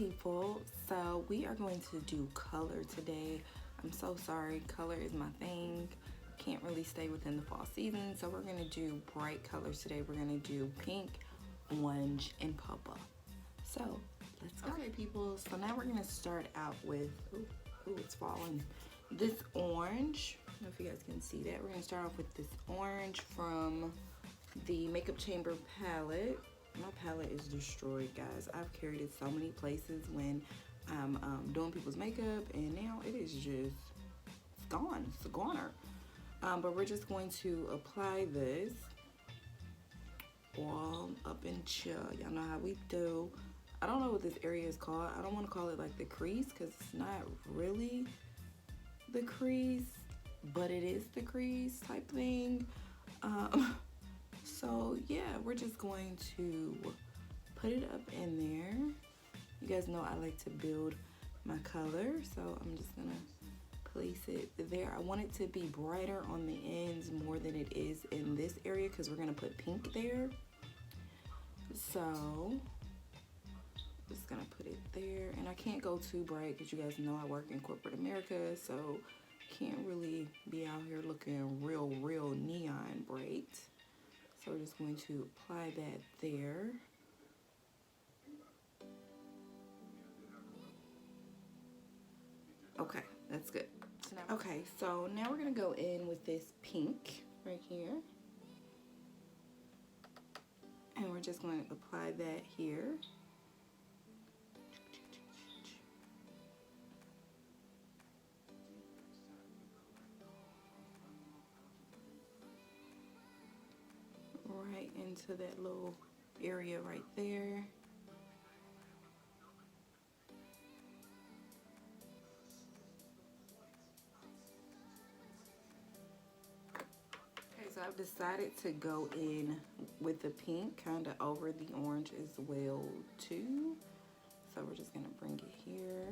people, so we are going to do color today. I'm so sorry, color is my thing. Can't really stay within the fall season, so we're gonna do bright colors today. We're gonna do pink, orange, and purple. So let's go. Okay people, so now we're gonna start out with, ooh, it's falling. This orange, I don't know if you guys can see that. We're gonna start off with this orange from the Makeup Chamber palette. My palette is destroyed, guys. I've carried it so many places when I'm doing people's makeup, and now it is just gone. It's a goner. But we're just going to apply this all up in here. Y'all know how we do. I don't know what this area is called. I don't want to call it like the crease because it's not really the crease, but it is the crease type thing. So yeah, we're just going to put it up in there. You guys know I like to build my color, so I'm just gonna place it there. I want it to be brighter on the ends more than it is in this area because we're gonna put pink there. So just gonna put it there, and I can't go too bright because you guys know I work in corporate America, so can't really be out here looking real neon bright. So we're just going to apply that there. Okay, that's good. Okay, so now we're gonna go in with this pink right here. And we're just going to apply that here. Right into that little area right there. Okay, so I've decided to go in with the pink kind of over the orange as well too. So we're just gonna bring it here.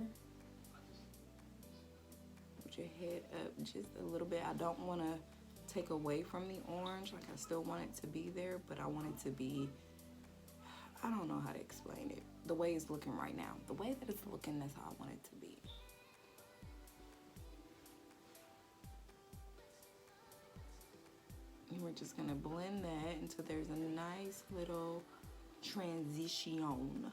Put your head up just a little bit. I don't want to take away from the orange, like I still want it to be there, but I want it to be, I don't know how to explain it. The way it's looking right now, the way that it's looking, that's how I want it to be. And we're just gonna blend that until there's a nice little transition.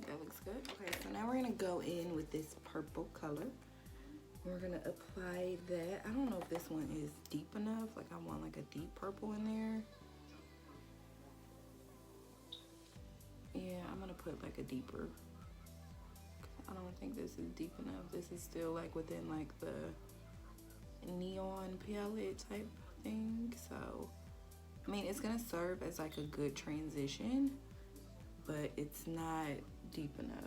That looks good. Okay, so now we're gonna go in with this purple color. We're gonna apply that. I don't know if this one is deep enough. Like I want like a deep purple in there. Yeah, I'm gonna put like a deeper. I don't think this is deep enough. This is still like within like the neon palette type thing. So, I mean, it's gonna serve as like a good transition, but it's not deep enough.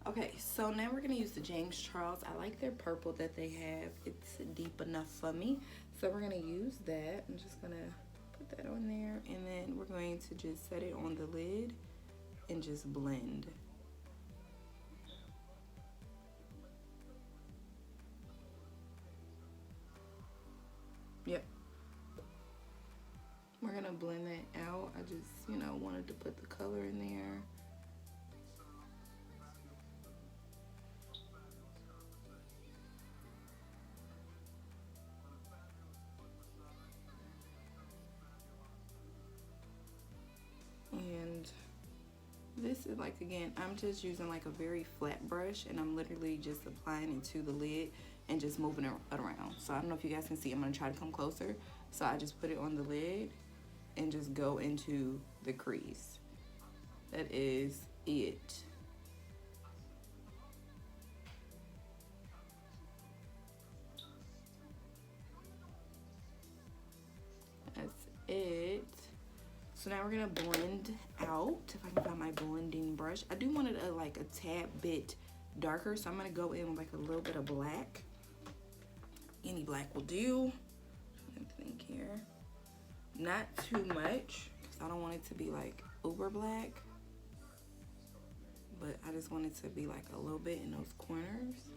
Okay, so now we're gonna use the James Charles. I like their purple that they have. It's deep enough for me. So we're gonna use that. I'm just gonna put that on there, and then we're going to just set it on the lid and just blend. Yep. We're gonna blend that out. I just, you know, wanted to put the color in there. And this is like, again, I'm just using like a very flat brush, and I'm literally just applying it to the lid and just moving it around. So I don't know if you guys can see. I'm gonna try to come closer. So I just put it on the lid and just go into the crease. That is it. That's it. So now we're gonna blend out. If I can find my blending brush. I do want it like a tad bit darker, so I'm gonna go in with like a little bit of black Any black will do. I think here. Not too much, because I don't want it to be like uber black. But I just want it to be like a little bit in those corners.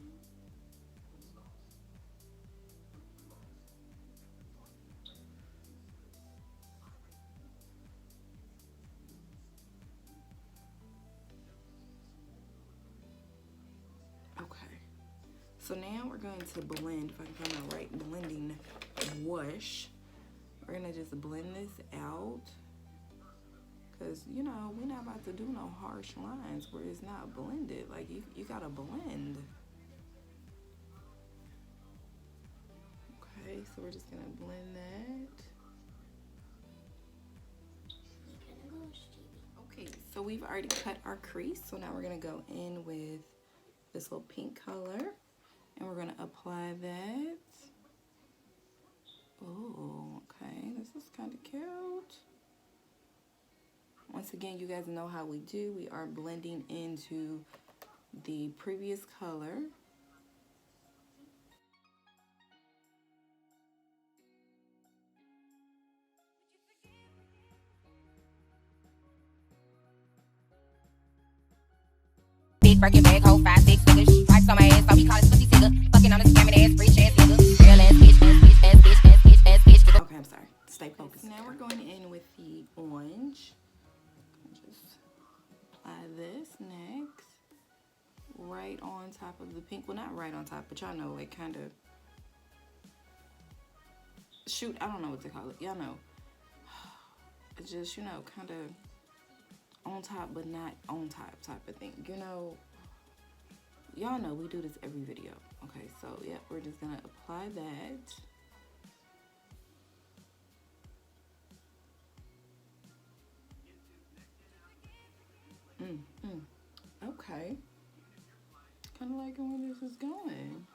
So now we're going to blend, if I can find my right blending wash. We're gonna just blend this out. Cause you know, we're not about to do no harsh lines where it's not blended. Like you gotta blend. Okay, so we're just gonna blend that. Okay, so we've already cut our crease. So now we're gonna go in with this little pink color. And we're gonna apply that. Oh, okay, this is kind of cute. Once again, you guys know how we do. We are blending into the previous color. Big Birkin bag, hold 5, 6 niggas. Stripes on my ass, so we call it pussy nigga. Fucking on a scamming ass, rich ass nigga. Real ass bitch, ass bitch, ass bitch, ass bitch, ass bitch. Okay, I'm sorry. Stay focused. Now we're going in with the orange. Just apply this next. Right on top of the pink. Well, not right on top, but y'all know, like kind of. Shoot, I don't know what to call it. Y'all know. It's just, you know, kind of on top but not on top type of thing, you know. Y'all know we do this every video. Okay, so yeah, we're just gonna apply that. Okay, kind of liking where this is going.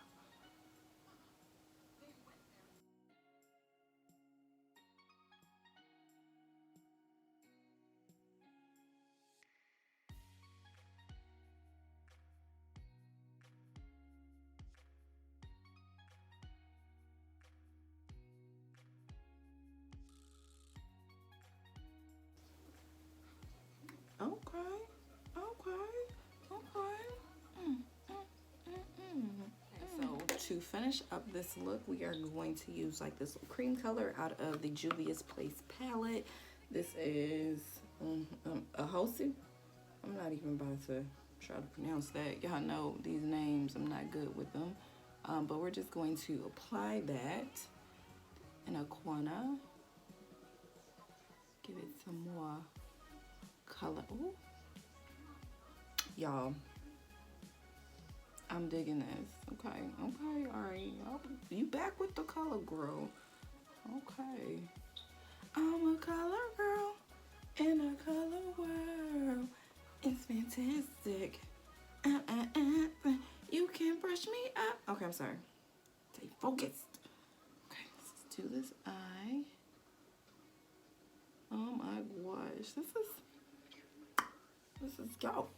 So to finish up this look, we are going to use like this cream color out of the Juvia's Place palette. This is a 𝐒𝐄𝐓𝐓𝐈���𝐍. I'm not even about to try to pronounce that. Y'all know these names, I'm not good with them. But we're just going to apply that in a corner. Give it some more color. Ooh. Y'all, I'm digging this. Okay, all right. You back with the color, girl. Okay. I'm a color girl in a color world. It's fantastic. You can brush me up. Okay, I'm sorry. Stay focused. Okay, let's do this eye. Oh my gosh, this is go.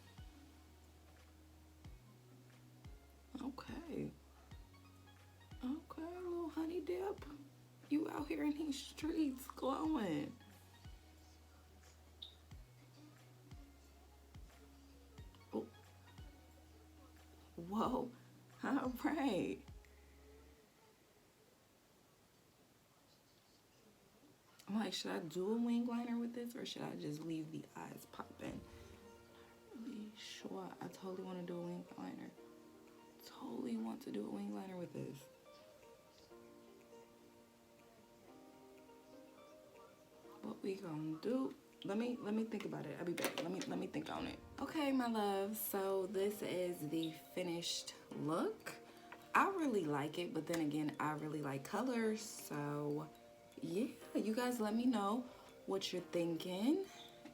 Okay, little honey dip. You out here in these streets glowing. Oh. Whoa, all right. I'm like, should I do a wing liner with this or should I just leave the eyes popping? I'm not really sure. I totally want to do a wing liner. Totally want to do a wing liner with this. What we gonna do? Let me think about it. I'll be back. Let me think on it. Okay, my love. So this is the finished look. I really like it, but then again, I really like colors. So yeah, you guys let me know what you're thinking.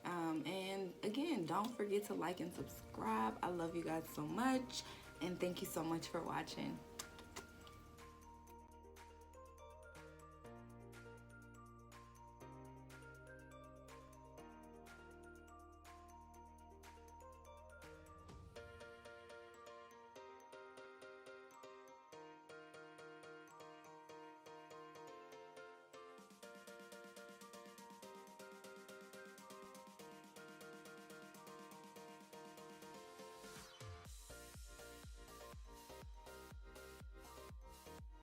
And again, don't forget to like and subscribe. I love you guys so much, and thank you so much for watching.